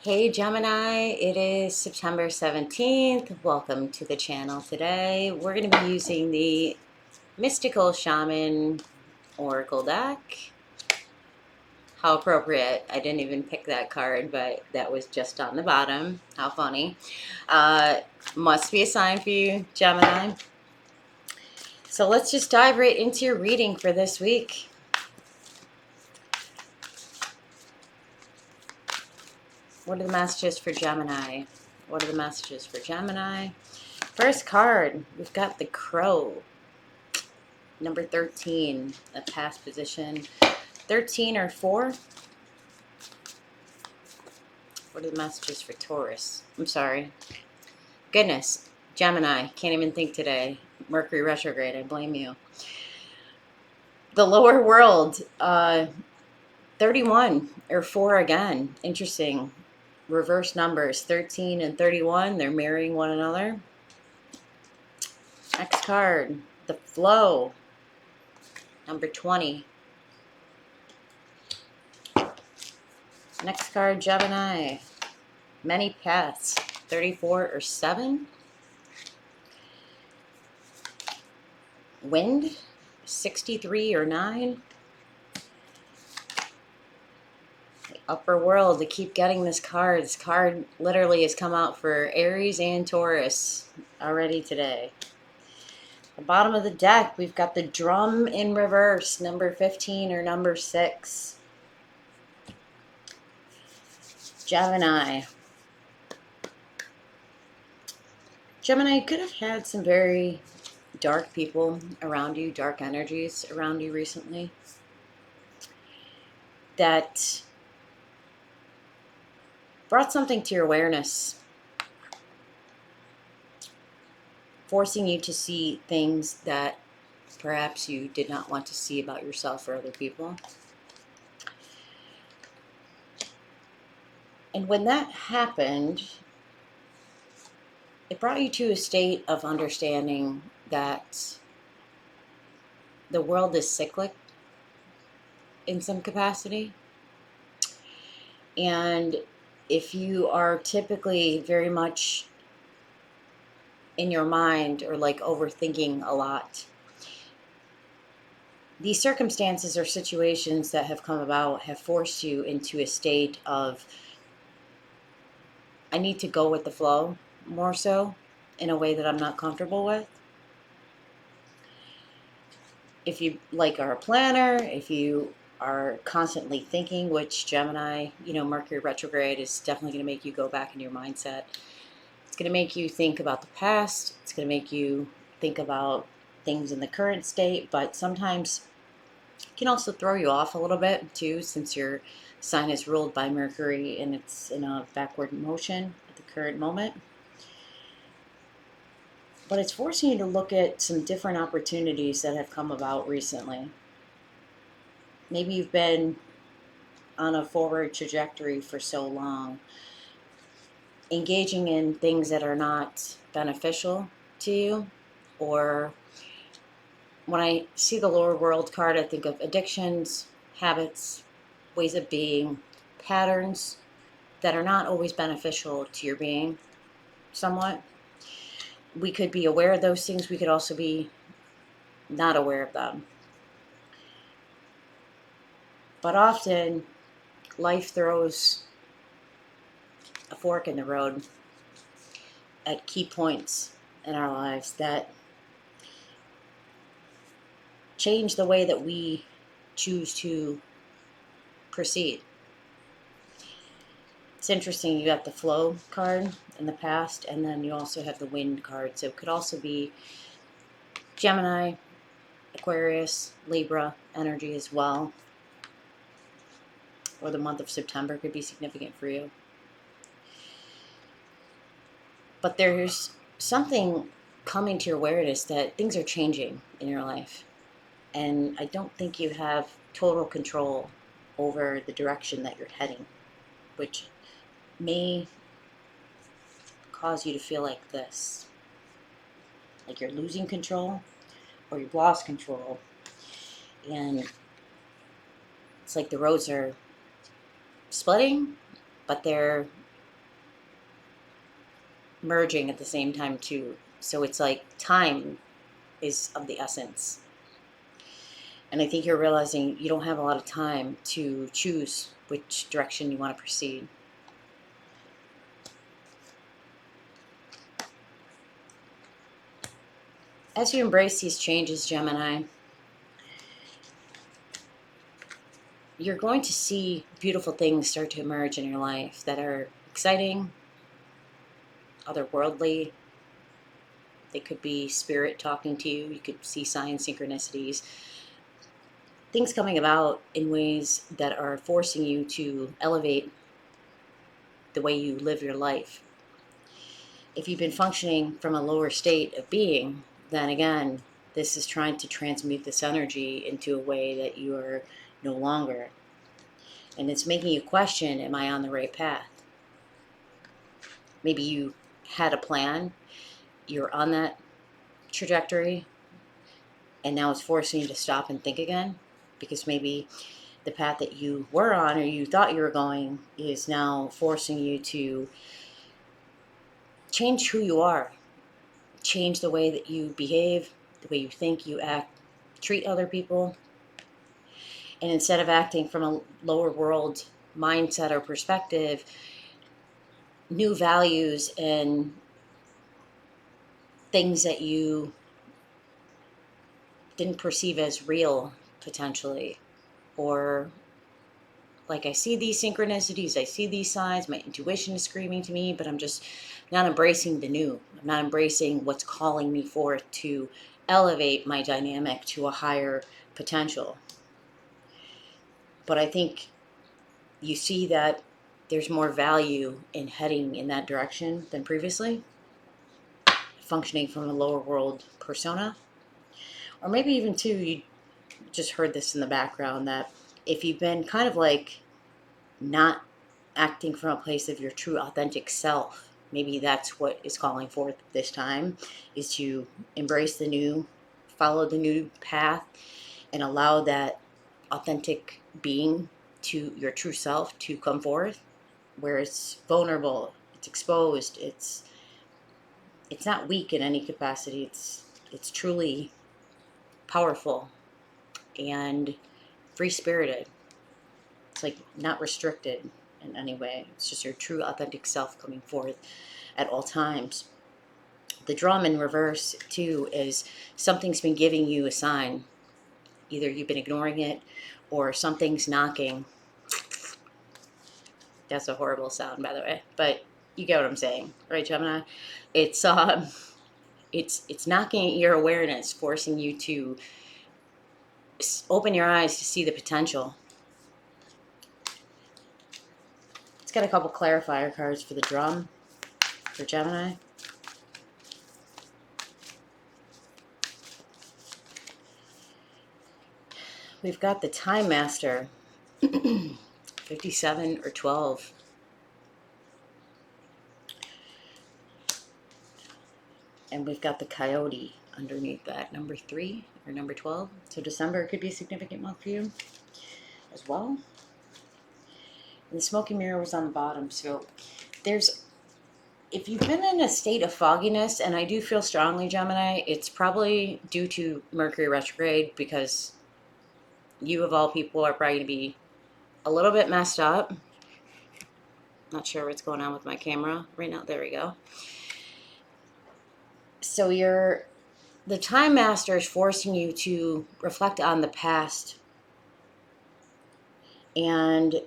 Hey Gemini, it is September 17th. Welcome to the channel today. We're going to be using the Mystical Shaman Oracle deck. How appropriate. I didn't even pick that card, but that was just on the bottom. How funny. Uh, must be a sign for you, Gemini. So let's just dive right into your reading for this week. What are the messages for Gemini? What are the messages for Gemini? First card, we've got the Crow. Number 13, a past position. 13 or 4. What are the messages for Taurus? I'm sorry. Goodness. Gemini. Can't even think today. Mercury retrograde. I blame you. The lower world. 31 or 4 again. Interesting. Reverse numbers. 13 and 31. They're marrying one another. Next card. The flow. Number 20. Next card, Gemini. Many paths. 34 or 7. Wind. 63 or 9. The upper world. To keep getting this card. This card literally has come out for Aries and Taurus already today. The bottom of the deck, we've got the drum in reverse. Number 15 or number 6. Gemini. Gemini could have had some very dark people around you, dark energies around you recently that brought something to your awareness, forcing you to see things that perhaps you did not want to see about yourself or other people. And when that happened, it brought you to a state of understanding that the world is cyclic in some capacity. And if you are typically very much in your mind or like overthinking a lot, these circumstances or situations that have come about have forced you into a state of, I need to go with the flow more so in a way that I'm not comfortable with. If you like are a planner, if you are constantly thinking, which Gemini, Mercury retrograde is definitely going to make you go back in your mindset. It's going to make you think about the past. It's going to make you think about things in the current state, but sometimes it can also throw you off a little bit too, since your sign is ruled by Mercury and it's in a backward motion at the current moment. But it's forcing you to look at some different opportunities that have come about recently. Maybe you've been on a forward trajectory for so long, engaging in things that are not beneficial to you. Or when I see the lower world card, I think of addictions, habits, ways of being, patterns that are not always beneficial to your being somewhat. We could be aware of those things. We could also be not aware of them. But often life throws a fork in the road at key points in our lives that change the way that we choose to proceed. It's interesting, you got the flow card in the past, and then you also have the wind card. So it could also be Gemini, Aquarius, Libra energy as well. Or the month of September could be significant for you. But there's something coming to your awareness that things are changing in your life. And I don't think you have total control over the direction that you're heading, which may cause you to feel like this. Like you're losing control or you've lost control. And it's like the roads are splitting, but they're merging at the same time too. So it's like time is of the essence. And I think you're realizing you don't have a lot of time to choose which direction you want to proceed. As you embrace these changes, Gemini, you're going to see beautiful things start to emerge in your life that are exciting, otherworldly. They could be spirit talking to you. You could see sign synchronicities. Things coming about in ways that are forcing you to elevate the way you live your life. If you've been functioning from a lower state of being, then again, this is trying to transmute this energy into a way that you are no longer. And it's making you question, am I on the right path? Maybe you had a plan, you're on that trajectory, and now it's forcing you to stop and think again, because maybe the path that you were on or you thought you were going is now forcing you to change who you are, change the way that you behave, the way you think, you act, treat other people. And instead of acting from a lower world mindset or perspective, new values and things that you didn't perceive as real potentially, or like, I see these synchronicities, I see these signs, my intuition is screaming to me, but I'm just not embracing the new. I'm not embracing what's calling me forth to elevate my dynamic to a higher potential. But I think you see that there's more value in heading in that direction than previously, functioning from a lower world persona. Or maybe even too, you just heard this in the background, that if you've been kind of like not acting from a place of your true authentic self, maybe that's what is calling forth this time, is to embrace the new, follow the new path, and allow that authentic being to your true self to come forth, where it's vulnerable, it's exposed, it's not weak in any capacity, it's truly powerful and free spirited. It's like not restricted in any way. It's just your true authentic self coming forth at all times. The drum in reverse too is something's been giving you a sign. Either you've been ignoring it or something's knocking. That's a horrible sound, by the way, but you get what I'm saying, right, Gemini? It's it's knocking at your awareness, forcing you to open your eyes to see the potential. It's got a couple clarifier cards for the drum for Gemini. We've got the Time Master, 57 or 12. And we've got the Coyote underneath that, number 3 or number 12. So December could be a significant month for you as well. And the smoky mirror was on the bottom. So there's, if you've been in a state of fogginess, and I do feel strongly, Gemini, it's probably due to Mercury retrograde, because you of all people are probably going to be a little bit messed up. Not sure what's going on with my camera right now. There we go. So the Time Master is forcing you to reflect on the past. And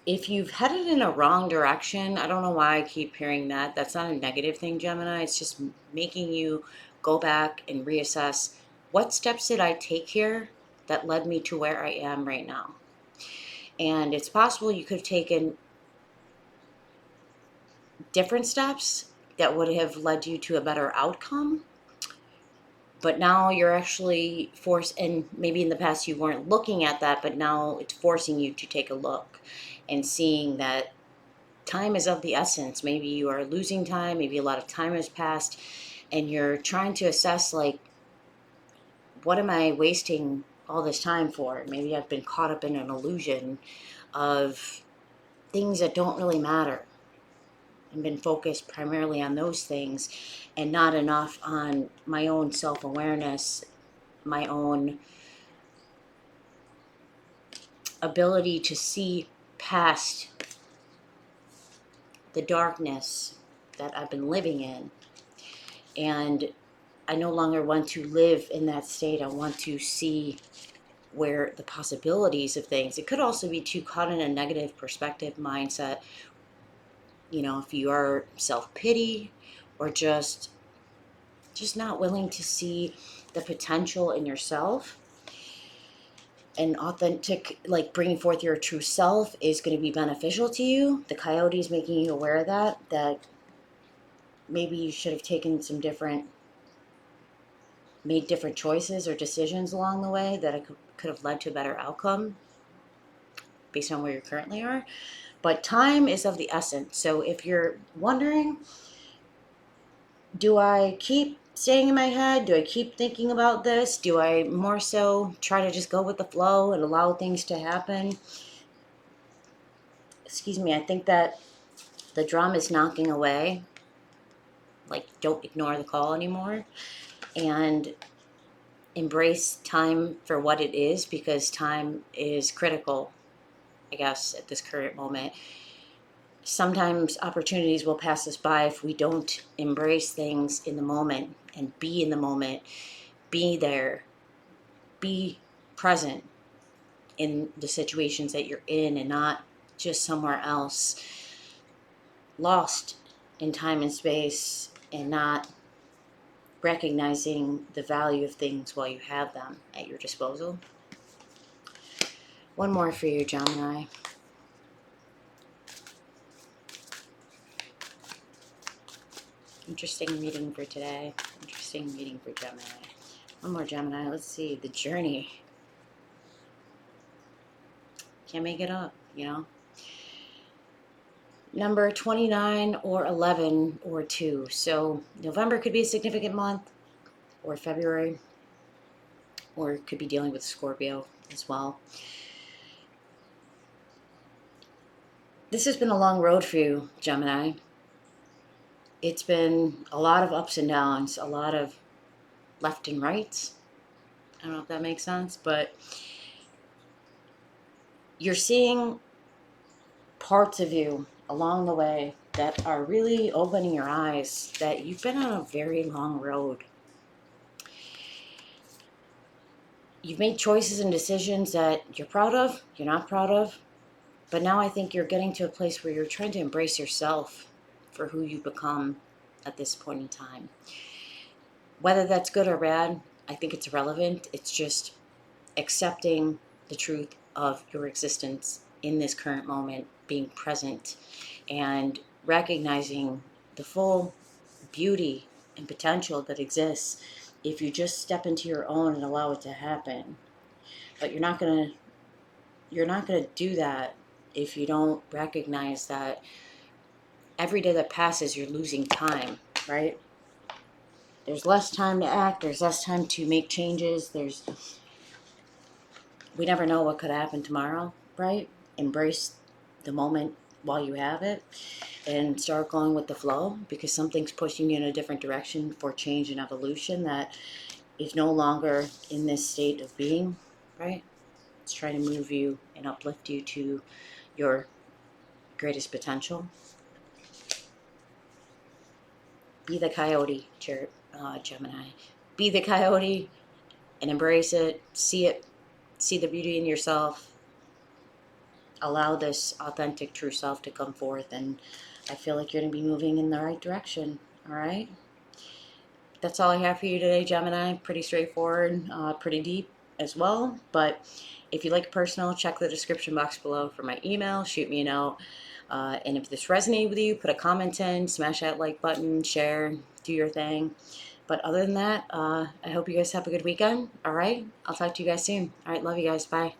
if you've headed in a wrong direction, I don't know why I keep hearing that. That's not a negative thing, Gemini. It's just making you go back and reassess, what steps did I take here that led me to where I am right now? And it's possible you could have taken different steps that would have led you to a better outcome. But now you're actually forced, and maybe in the past you weren't looking at that, but now it's forcing you to take a look and seeing that time is of the essence. Maybe you are losing time, maybe a lot of time has passed, and you're trying to assess, like, what am I wasting all this time for? Maybe I've been caught up in an illusion of things that don't really matter. and been focused primarily on those things and not enough on my own self-awareness, my own ability to see past the darkness that I've been living in. And I no longer want to live in that state. I want to see where the possibilities of things. It could also be too caught in a negative perspective mindset. You know, if you are self-pity or just not willing to see the potential in yourself, and authentic, like bringing forth your true self is going to be beneficial to you. The coyote is making you aware of that maybe you should have made different choices or decisions along the way that it could have led to a better outcome based on where you currently are. But time is of the essence. So if you're wondering, do I keep staying in my head? Do I keep thinking about this? Do I more so try to just go with the flow and allow things to happen? Excuse me, I think that the drum is knocking away. Like, don't ignore the call anymore. And embrace time for what it is, because time is critical, I guess, at this current moment. Sometimes opportunities will pass us by if we don't embrace things in the moment and be in the moment, be there, be present in the situations that you're in and not just somewhere else, lost in time and space and not recognizing the value of things while you have them at your disposal. One more for you, Gemini. Interesting reading for today. Interesting reading for Gemini. One more Gemini. Let's see. The journey. Can't make it up, you know. Number 29 or 11 or 2. So November could be a significant month, or February, or it could be dealing with Scorpio as well. This has been a long road for you, Gemini. It's been a lot of ups and downs, a lot of left and rights. I don't know if that makes sense, but you're seeing parts of you along the way that are really opening your eyes that you've been on a very long road. You've made choices and decisions that you're proud of, you're not proud of, but now I think you're getting to a place where you're trying to embrace yourself for who you become at this point in time. Whether that's good or bad, I think it's irrelevant. It's just accepting the truth of your existence in this current moment, being present, and recognizing the full beauty and potential that exists if you just step into your own and allow it to happen. But you're not gonna do that if you don't recognize that every day that passes you're losing time, right? There's less time to act, there's less time to make changes, we never know what could happen tomorrow, right? Embrace the moment while you have it and start going with the flow, because something's pushing you in a different direction for change and evolution that is no longer in this state of being, right? It's trying to move you and uplift you to your greatest potential. Be the coyote, Gemini. Be the coyote and embrace it. See the beauty in yourself. Allow this authentic, true self to come forth, and I feel like you're going to be moving in the right direction. All right? That's all I have for you today, Gemini. Pretty straightforward, pretty deep as well. But if you like personal, check the description box below for my email. Shoot me a note. And if this resonated with you, put a comment in, smash that like button, share, do your thing. But other than that, I hope you guys have a good weekend. All right? I'll talk to you guys soon. All right, love you guys. Bye.